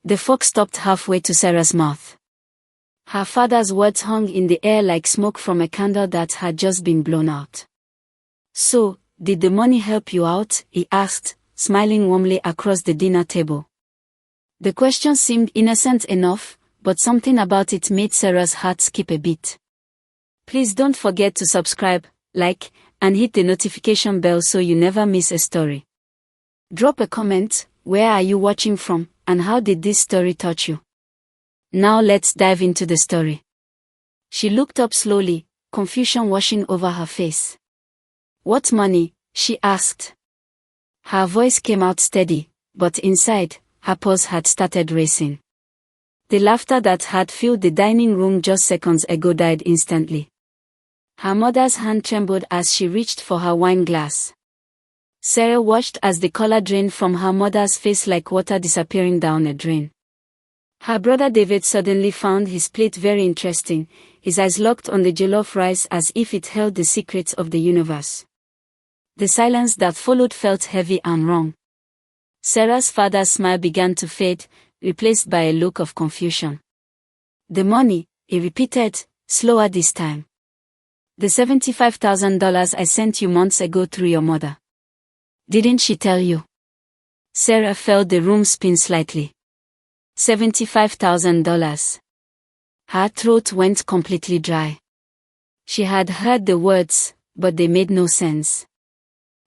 The fork stopped halfway to Sarah's mouth. Her father's words hung in the air like smoke from a candle that had just been blown out. "So, did the money help you out?" he asked, smiling warmly across the dinner table. The question seemed innocent enough, but something about it made Sarah's heart skip a beat. Please don't forget to subscribe, like, and hit the notification bell so you never miss a story. Drop a comment, where are you watching from, and how did this story touch you? Now let's dive into the story. She looked up slowly, confusion washing over her face. "What money?" she asked. Her voice came out steady, but inside, her pulse had started racing. The laughter that had filled the dining room just seconds ago died instantly. Her mother's hand trembled as she reached for her wine glass. Sarah watched as the color drained from her mother's face like water disappearing down a drain. Her brother David suddenly found his plate very interesting, his eyes locked on the jollof rice as if it held the secrets of the universe. The silence that followed felt heavy and wrong. Sarah's father's smile began to fade, replaced by a look of confusion. "The money," he repeated, slower this time. "The $75,000 I sent you months ago through your mother. Didn't she tell you?" Sarah felt the room spin slightly. $75,000. Her throat went completely dry. She had heard the words, but they made no sense.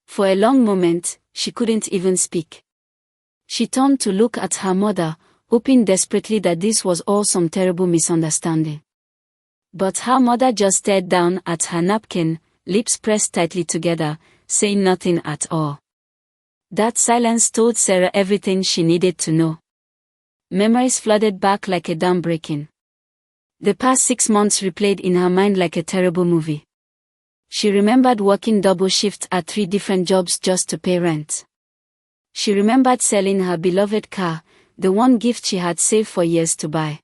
For a long moment, she couldn't even speak. She turned to look at her mother, hoping desperately that this was all some terrible misunderstanding. But her mother just stared down at her napkin, lips pressed tightly together, saying nothing at all. That silence told Sarah everything she needed to know. Memories flooded back like a dam breaking. The past 6 months replayed in her mind like a terrible movie. She remembered working double shifts at 3 different jobs just to pay rent. She remembered selling her beloved car, the one gift she had saved for years to buy.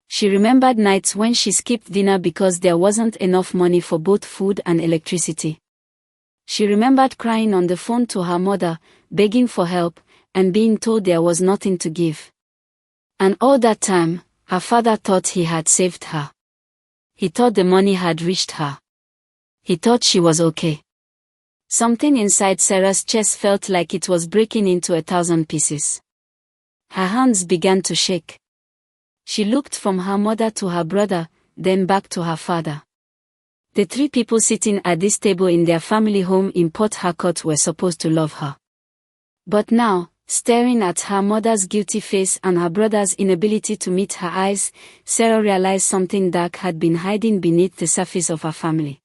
She remembered nights when she skipped dinner because there wasn't enough money for both food and electricity. She remembered crying on the phone to her mother, begging for help, and being told there was nothing to give. And all that time, her father thought he had saved her. He thought the money had reached her. He thought she was okay. Something inside Sarah's chest felt like it was breaking into 1,000 pieces. Her hands began to shake. She looked from her mother to her brother, then back to her father. The 3 people sitting at this table in their family home in Port Harcourt were supposed to love her. But now, staring at her mother's guilty face and her brother's inability to meet her eyes, Sarah realized something dark had been hiding beneath the surface of her family.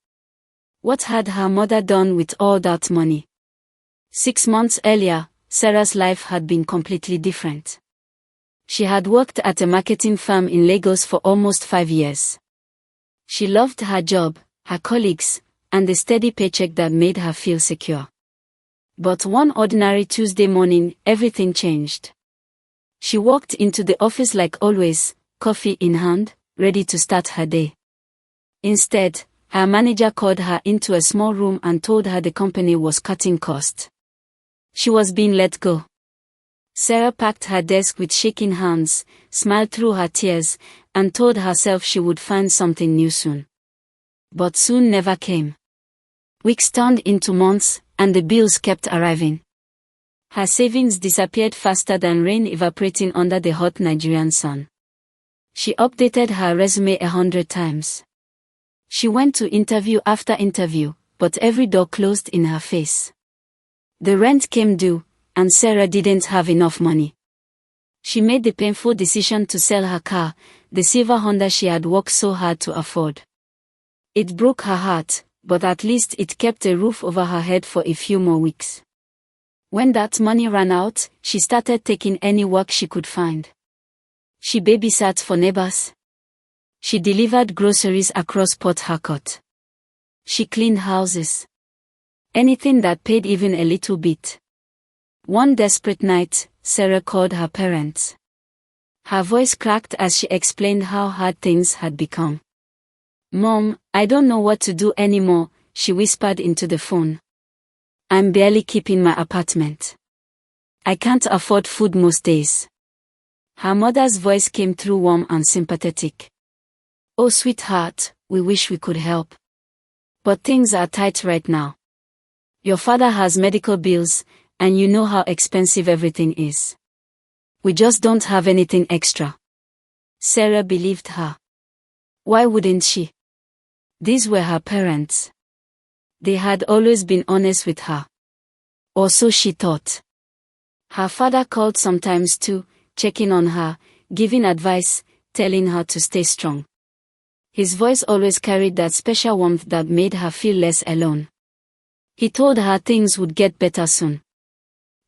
What had her mother done with all that money? 6 months earlier, Sarah's life had been completely different. She had worked at a marketing firm in Lagos for almost 5 years. She loved her job, her colleagues, and the steady paycheck that made her feel secure. But one ordinary Tuesday morning, everything changed. She walked into the office like always, coffee in hand, ready to start her day. Instead, her manager called her into a small room and told her the company was cutting costs. She was being let go. Sarah packed her desk with shaking hands, smiled through her tears, and told herself she would find something new soon. But soon never came. Weeks turned into months, and the bills kept arriving. Her savings disappeared faster than rain evaporating under the hot Nigerian sun. She updated her resume 100 times. She went to interview after interview, but every door closed in her face. The rent came due, and Sarah didn't have enough money. She made the painful decision to sell her car, the silver Honda she had worked so hard to afford. It broke her heart, but at least it kept a roof over her head for a few more weeks. When that money ran out, she started taking any work she could find. She babysat for neighbors. She delivered groceries across Port Harcourt. She cleaned houses. Anything that paid even a little bit. One desperate night, Sarah called her parents. Her voice cracked as she explained how hard things had become. "Mom, I don't know what to do anymore," she whispered into the phone. "I'm barely keeping my apartment. I can't afford food most days. Her mother's voice came through warm and sympathetic. "Oh, sweetheart, we wish we could help. But things are tight right now. Your father has medical bills, and you know how expensive everything is. We just don't have anything extra." Sarah believed her. Why wouldn't she? These were her parents. They had always been honest with her. Or so she thought. Her father called sometimes too, checking on her, giving advice, telling her to stay strong. His voice always carried that special warmth that made her feel less alone. He told her things would get better soon.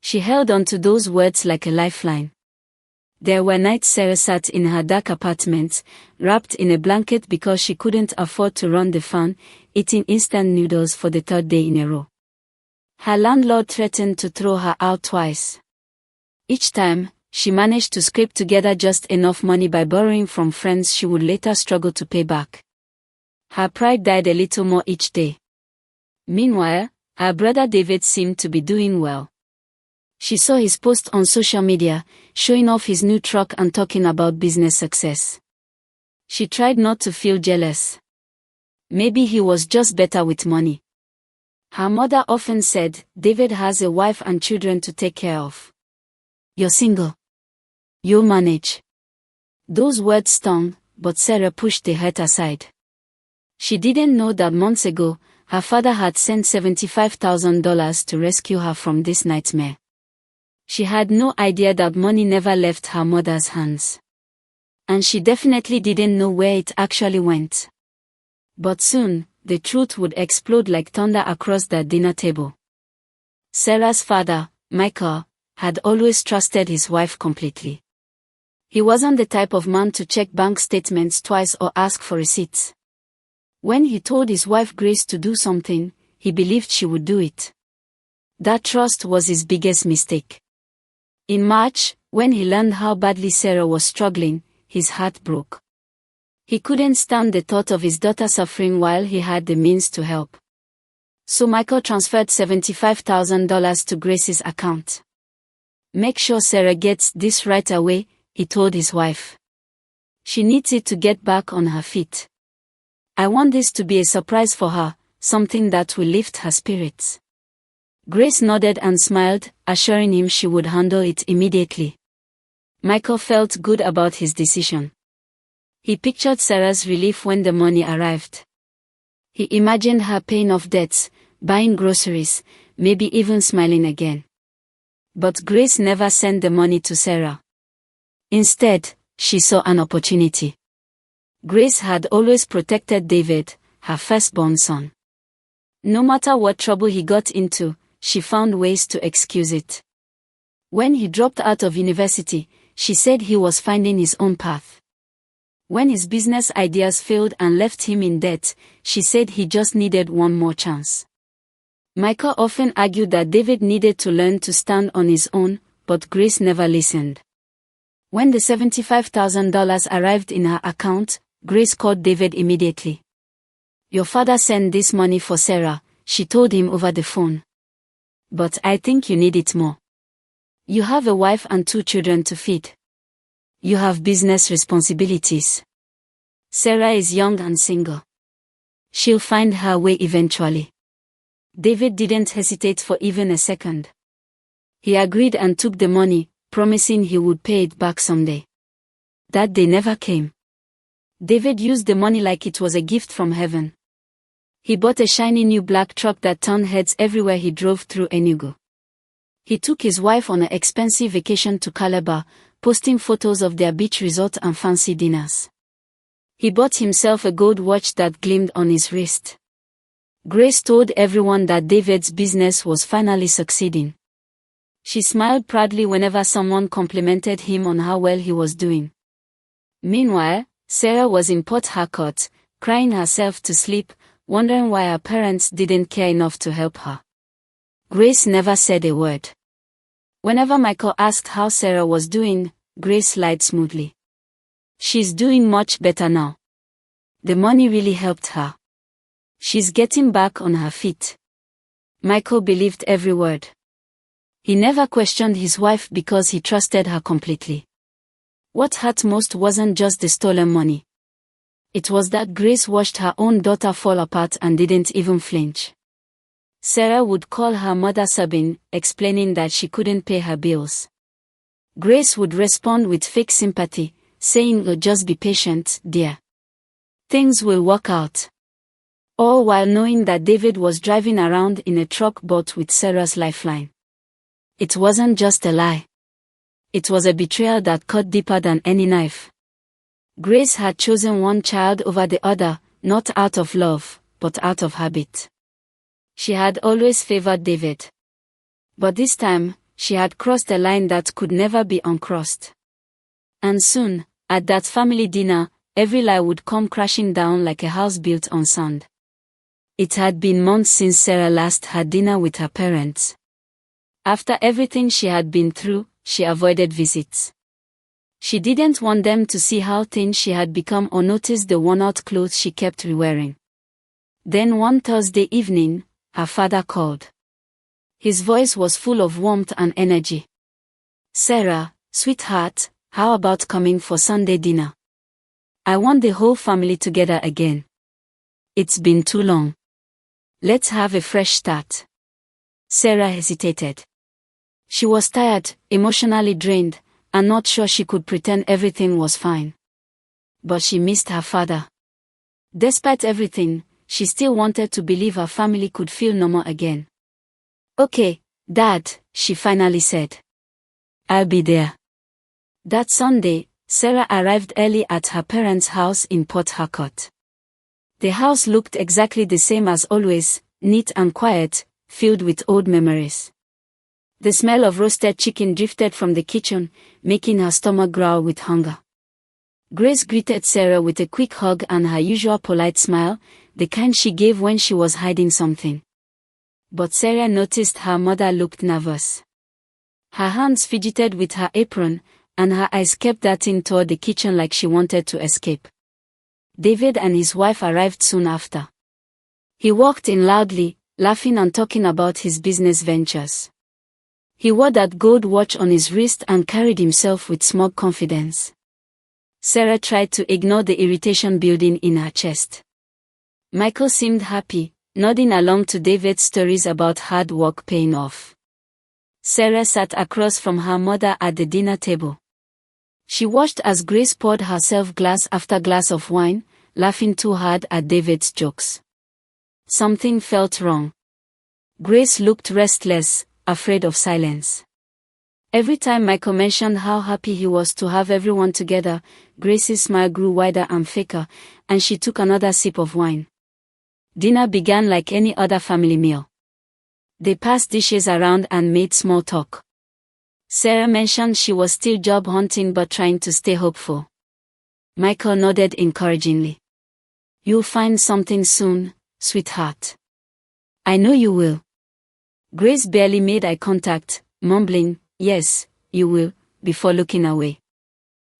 She held on to those words like a lifeline. There were nights Sarah sat in her dark apartment, wrapped in a blanket because she couldn't afford to run the fan, eating instant noodles for the third day in a row. Her landlord threatened to throw her out twice. Each time, she managed to scrape together just enough money by borrowing from friends she would later struggle to pay back. Her pride died a little more each day. Meanwhile, her brother David seemed to be doing well. She saw his post on social media, showing off his new truck and talking about business success. She tried not to feel jealous. Maybe he was just better with money. Her mother often said, "David has a wife and children to take care of. You're single. You'll manage." Those words stung, but Sarah pushed the hurt aside. She didn't know that months ago, her father had sent $75,000 to rescue her from this nightmare. She had no idea that money never left her mother's hands. And she definitely didn't know where it actually went. But soon, the truth would explode like thunder across the dinner table. Sarah's father, Michael, had always trusted his wife completely. He wasn't the type of man to check bank statements twice or ask for receipts. When he told his wife Grace to do something, he believed she would do it. That trust was his biggest mistake. In March, when he learned how badly Sarah was struggling, his heart broke. He couldn't stand the thought of his daughter suffering while he had the means to help. So Michael transferred $75,000 to Grace's account. "Make sure Sarah gets this right away," he told his wife. "She needs it to get back on her feet. I want this to be a surprise for her, something that will lift her spirits." Grace nodded and smiled, assuring him she would handle it immediately. Michael felt good about his decision. He pictured Sarah's relief when the money arrived. He imagined her paying off debts, buying groceries, maybe even smiling again. But Grace never sent the money to Sarah. Instead, she saw an opportunity. Grace had always protected David, her firstborn son. No matter what trouble he got into, she found ways to excuse it. When he dropped out of university, she said he was finding his own path. When his business ideas failed and left him in debt, she said he just needed one more chance. Michael often argued that David needed to learn to stand on his own, but Grace never listened. When the $75,000 arrived in her account, Grace called David immediately. "Your father sent this money for Sarah," she told him over the phone. "But I think you need it more. You have a wife and 2 children to feed. You have business responsibilities. Sarah is young and single. She'll find her way eventually." David didn't hesitate for even a second. He agreed and took the money, promising he would pay it back someday. That day never came. David used the money like it was a gift from heaven. He bought a shiny new black truck that turned heads everywhere he drove through Enugu. He took his wife on an expensive vacation to Calabar, posting photos of their beach resort and fancy dinners. He bought himself a gold watch that gleamed on his wrist. Grace told everyone that David's business was finally succeeding. She smiled proudly whenever someone complimented him on how well he was doing. Meanwhile, Sarah was in Port Harcourt, crying herself to sleep, wondering why her parents didn't care enough to help her. Grace never said a word. Whenever Michael asked how Sarah was doing, Grace lied smoothly. "She's doing much better now. The money really helped her. She's getting back on her feet." Michael believed every word. He never questioned his wife because he trusted her completely. What hurt most wasn't just the stolen money. It was that Grace watched her own daughter fall apart and didn't even flinch. Sarah would call her mother sobbing, explaining that she couldn't pay her bills. Grace would respond with fake sympathy, saying, "Oh, just be patient, dear. Things will work out." All while knowing that David was driving around in a truck bought with Sarah's lifeline. It wasn't just a lie. It was a betrayal that cut deeper than any knife. Grace had chosen one child over the other, not out of love, but out of habit. She had always favored David. But this time, she had crossed a line that could never be uncrossed. And soon, at that family dinner, every lie would come crashing down like a house built on sand. It had been months since Sarah last had dinner with her parents. After everything she had been through, she avoided visits. She didn't want them to see how thin she had become or notice the worn-out clothes she kept re-wearing. Then one Thursday evening, her father called. His voice was full of warmth and energy. "Sarah, sweetheart, how about coming for Sunday dinner? I want the whole family together again. It's been too long. Let's have a fresh start." Sarah hesitated. She was tired, emotionally drained, and not sure she could pretend everything was fine. But she missed her father. Despite everything, she still wanted to believe her family could feel normal again. "Okay, Dad," she finally said. "I'll be there." That Sunday, Sarah arrived early at her parents' house in Port Harcourt. The house looked exactly the same as always, neat and quiet, filled with old memories. The smell of roasted chicken drifted from the kitchen, making her stomach growl with hunger. Grace greeted Sarah with a quick hug and her usual polite smile, the kind she gave when she was hiding something. But Sarah noticed her mother looked nervous. Her hands fidgeted with her apron, and her eyes kept darting toward the kitchen like she wanted to escape. David and his wife arrived soon after. He walked in loudly, laughing and talking about his business ventures. He wore that gold watch on his wrist and carried himself with smug confidence. Sarah tried to ignore the irritation building in her chest. Michael seemed happy, nodding along to David's stories about hard work paying off. Sarah sat across from her mother at the dinner table. She watched as Grace poured herself glass after glass of wine, laughing too hard at David's jokes. Something felt wrong. Grace looked restless, afraid of silence. Every time Michael mentioned how happy he was to have everyone together, Grace's smile grew wider and faker, and she took another sip of wine. Dinner began like any other family meal. They passed dishes around and made small talk. Sarah mentioned she was still job hunting but trying to stay hopeful. Michael nodded encouragingly. "You'll find something soon, sweetheart. I know you will." Grace barely made eye contact, mumbling, "Yes, you will," before looking away.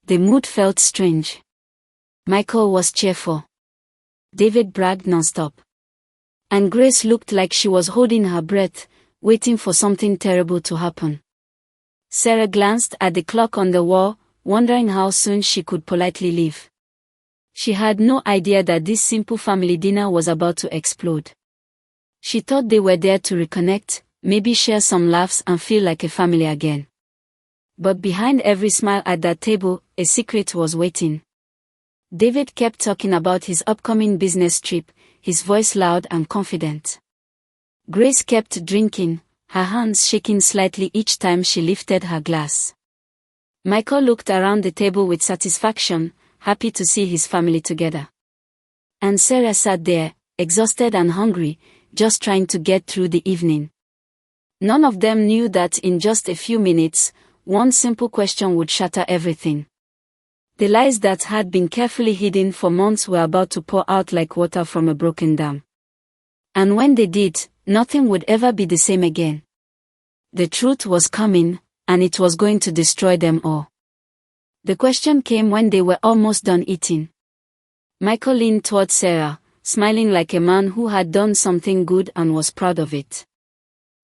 The mood felt strange. Michael was cheerful. David bragged nonstop. And Grace looked like she was holding her breath, waiting for something terrible to happen. Sarah glanced at the clock on the wall, wondering how soon she could politely leave. She had no idea that this simple family dinner was about to explode. She thought they were there to reconnect, maybe share some laughs and feel like a family again. But behind every smile at that table, a secret was waiting. David kept talking about his upcoming business trip, his voice loud and confident. Grace kept drinking, her hands shaking slightly each time she lifted her glass. Michael looked around the table with satisfaction, happy to see his family together. And Sarah sat there, exhausted and hungry, just trying to get through the evening. None of them knew that in just a few minutes, one simple question would shatter everything. The lies that had been carefully hidden for months were about to pour out like water from a broken dam. And when they did, nothing would ever be the same again. The truth was coming, and it was going to destroy them all. The question came when they were almost done eating. Michael leaned toward Sarah, smiling like a man who had done something good and was proud of it.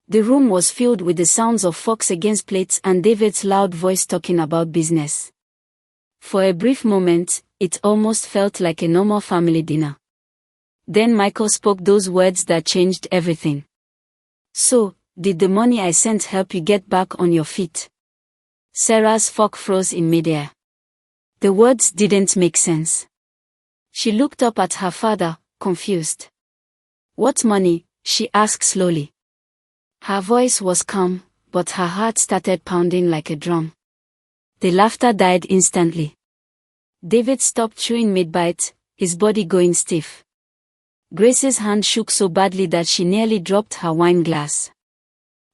The room was filled with the sounds of forks against plates and David's loud voice talking about business. For a brief moment, it almost felt like a normal family dinner. Then Michael spoke those words that changed everything. "So, did the money I sent help you get back on your feet?" Sarah's fork froze in midair. The words didn't make sense. She looked up at her father, confused. "What money?" she asked slowly. Her voice was calm, but her heart started pounding like a drum. The laughter died instantly. David stopped chewing mid-bite, his body going stiff. Grace's hand shook so badly that she nearly dropped her wine glass.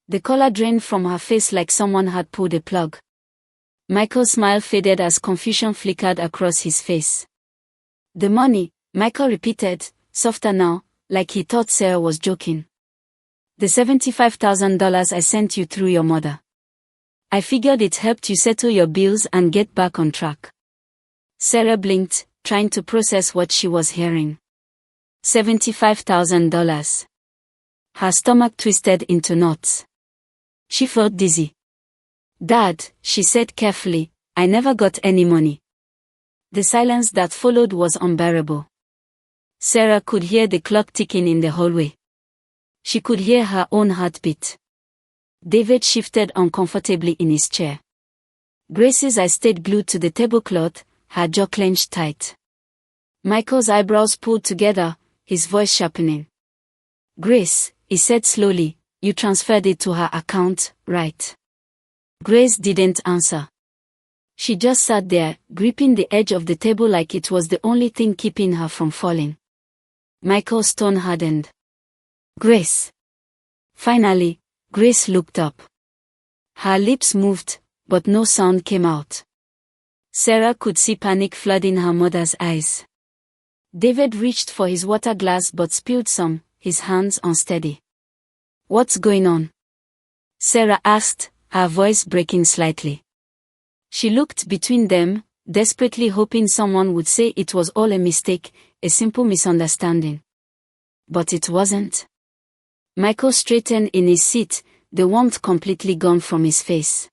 The color drained from her face like someone had pulled a plug. Michael's smile faded as confusion flickered across his face. "The money," Michael repeated, softer now, like he thought Sarah was joking. "The $75,000 I sent you through your mother. I figured it helped you settle your bills and get back on track." Sarah blinked, trying to process what she was hearing. $75,000. Her stomach twisted into knots. She felt dizzy. "Dad," she said carefully, "I never got any money." The silence that followed was unbearable. Sarah could hear the clock ticking in the hallway. She could hear her own heartbeat. David shifted uncomfortably in his chair. Grace's eyes stayed glued to the tablecloth, her jaw clenched tight. Michael's eyebrows pulled together, his voice sharpening. "Grace," he said slowly, "you transferred it to her account, right?" Grace didn't answer. She just sat there, gripping the edge of the table like it was the only thing keeping her from falling. Michael's tone hardened. "Grace." Finally, Grace looked up. Her lips moved, but no sound came out. Sarah could see panic flooding her mother's eyes. David reached for his water glass but spilled some, his hands unsteady. "What's going on?" Sarah asked, her voice breaking slightly. She looked between them, desperately hoping someone would say it was all a mistake, a simple misunderstanding. But it wasn't. Michael straightened in his seat, the warmth completely gone from his face.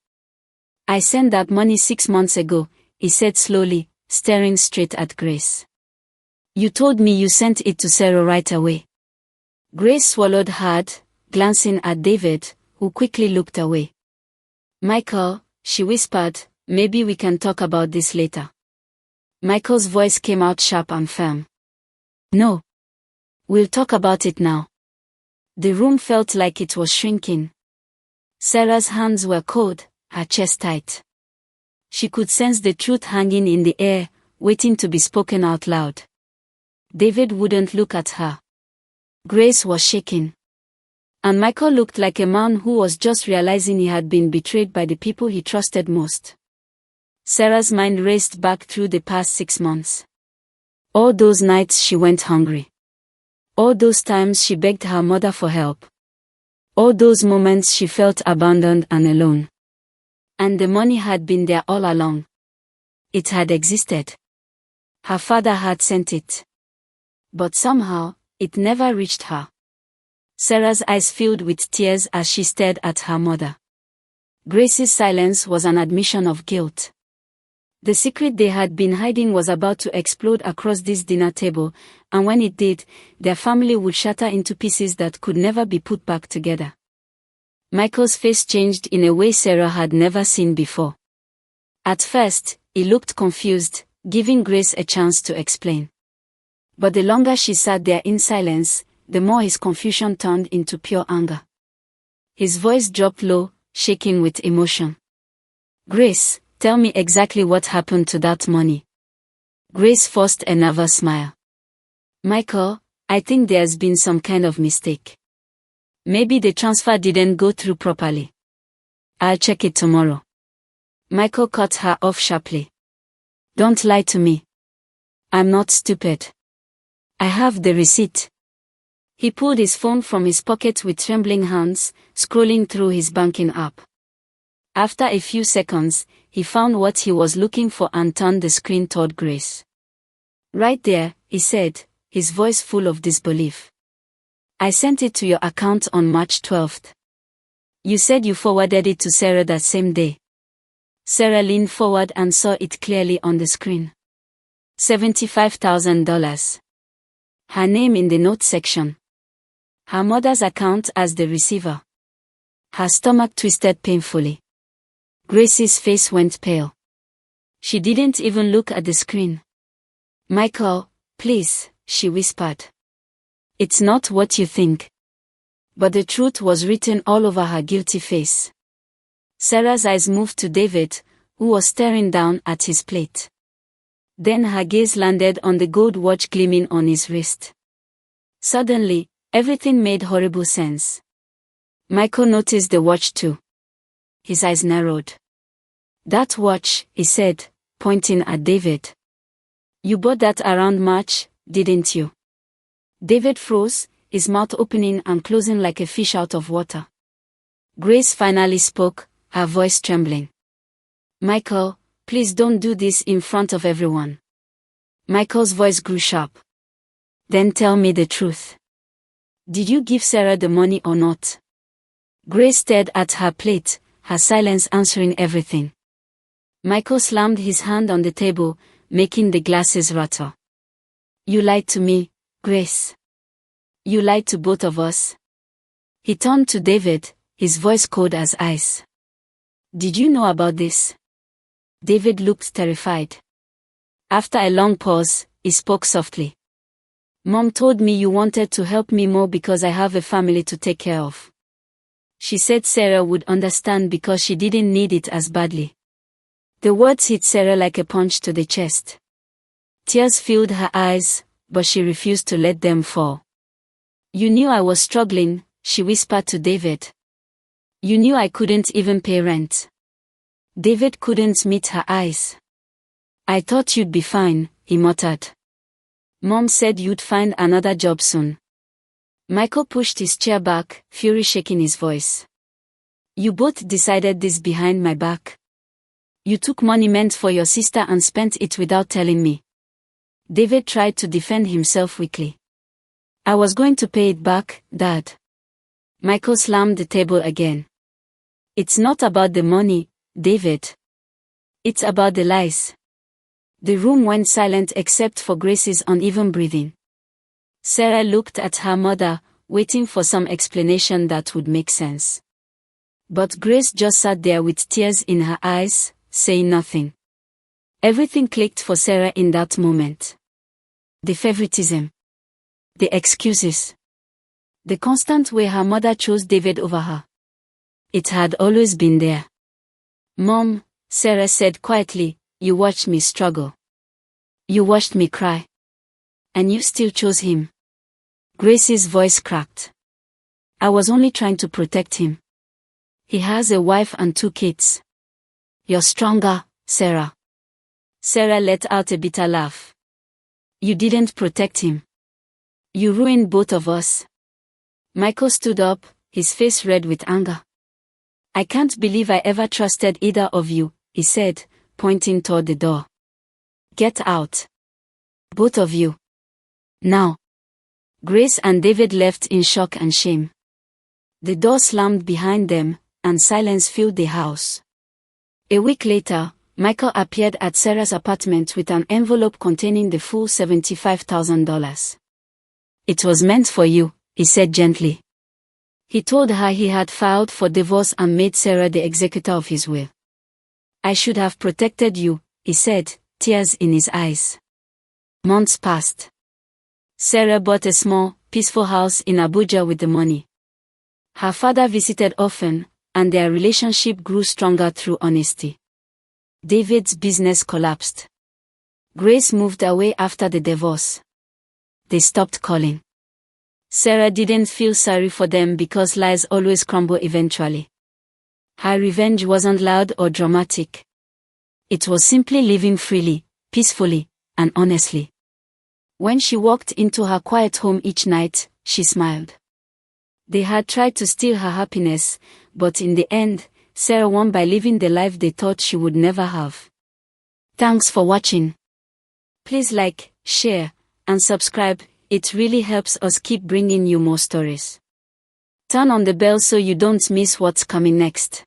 "I sent that money 6 months ago," he said slowly, staring straight at Grace. "You told me you sent it to Sarah right away." Grace swallowed hard, glancing at David, who quickly looked away. "Michael," she whispered, "maybe we can talk about this later." Michael's voice came out sharp and firm. "No. We'll talk about it now." The room felt like it was shrinking. Sarah's hands were cold, her chest tight. She could sense the truth hanging in the air, waiting to be spoken out loud. David wouldn't look at her. Grace was shaking. And Michael looked like a man who was just realizing he had been betrayed by the people he trusted most. Sarah's mind raced back through the past 6 months. All those nights she went hungry. All those times she begged her mother for help. All those moments she felt abandoned and alone. And the money had been there all along. It had existed. Her father had sent it. But somehow, it never reached her. Sarah's eyes filled with tears as she stared at her mother. Grace's silence was an admission of guilt. The secret they had been hiding was about to explode across this dinner table, and when it did, their family would shatter into pieces that could never be put back together. Michael's face changed in a way Sarah had never seen before. At first, he looked confused, giving Grace a chance to explain. But the longer she sat there in silence, the more his confusion turned into pure anger. His voice dropped low, shaking with emotion. "Grace, tell me exactly what happened to that money." Grace forced a nervous smile. "Michael, I think there's been some kind of mistake. Maybe the transfer didn't go through properly. I'll check it tomorrow." Michael cut her off sharply. "Don't lie to me. I'm not stupid. I have the receipt." He pulled his phone from his pocket with trembling hands, scrolling through his banking app. After a few seconds, he found what he was looking for and turned the screen toward Grace. "Right there," he said, his voice full of disbelief. "I sent it to your account on March 12th. You said you forwarded it to Sarah that same day." Sarah leaned forward and saw it clearly on the screen. $75,000. Her name in the notes section. Her mother's account as the receiver. Her stomach twisted painfully. Grace's face went pale. She didn't even look at the screen. "Michael, please," she whispered. "It's not what you think." But the truth was written all over her guilty face. Sarah's eyes moved to David, who was staring down at his plate. Then her gaze landed on the gold watch gleaming on his wrist. Suddenly, everything made horrible sense. Michael noticed the watch too. His eyes narrowed. "That watch," he said, pointing at David. "You bought that around March, didn't you?" David froze, his mouth opening and closing like a fish out of water. Grace finally spoke, her voice trembling. "Michael, please don't do this in front of everyone." Michael's voice grew sharp. "Then tell me the truth. Did you give Sarah the money or not?" Grace stared at her plate, her silence answering everything. Michael slammed his hand on the table, making the glasses rattle. "You lied to me, Grace. You lied to both of us." He turned to David, his voice cold as ice. "Did you know about this?" David looked terrified. After a long pause, he spoke softly. "Mom told me you wanted to help me more because I have a family to take care of. She said Sarah would understand because she didn't need it as badly." The words hit Sarah like a punch to the chest. Tears filled her eyes, but she refused to let them fall. "You knew I was struggling," she whispered to David. "You knew I couldn't even pay rent." David couldn't meet her eyes. "I thought you'd be fine," he muttered. "Mom said you'd find another job soon." Michael pushed his chair back, fury shaking his voice. "You both decided this behind my back. You took money meant for your sister and spent it without telling me." David tried to defend himself weakly. "I was going to pay it back, Dad." Michael slammed the table again. "It's not about the money, David. It's about the lies." The room went silent except for Grace's uneven breathing. Sarah looked at her mother, waiting for some explanation that would make sense. But Grace just sat there with tears in her eyes, saying nothing. Everything clicked for Sarah in that moment. The favoritism. The excuses. The constant way her mother chose David over her. It had always been there. "Mom," Sarah said quietly, "you watched me struggle. You watched me cry. And you still chose him." Grace's voice cracked. "I was only trying to protect him. He has a wife and 2 kids. You're stronger, Sarah." Sarah let out a bitter laugh. "You didn't protect him. You ruined both of us." Michael stood up, his face red with anger. "I can't believe I ever trusted either of you," he said, pointing toward the door. "Get out. Both of you. Now." Grace and David left in shock and shame. The door slammed behind them, and silence filled the house. A week later, Michael appeared at Sarah's apartment with an envelope containing the full $75,000. "It was meant for you," he said gently. He told her he had filed for divorce and made Sarah the executor of his will. "I should have protected you," he said, tears in his eyes. Months passed. Sarah bought a small, peaceful house in Abuja with the money. Her father visited often, and their relationship grew stronger through honesty. David's business collapsed. Grace moved away after the divorce. They stopped calling. Sarah didn't feel sorry for them because lies always crumble eventually. Her revenge wasn't loud or dramatic. It was simply living freely, peacefully, and honestly. When she walked into her quiet home each night, she smiled. They had tried to steal her happiness, but in the end, Sarah won by living the life they thought she would never have. Thanks for watching. Please like, share, and subscribe. It really helps us keep bringing you more stories. Turn on the bell so you don't miss what's coming next.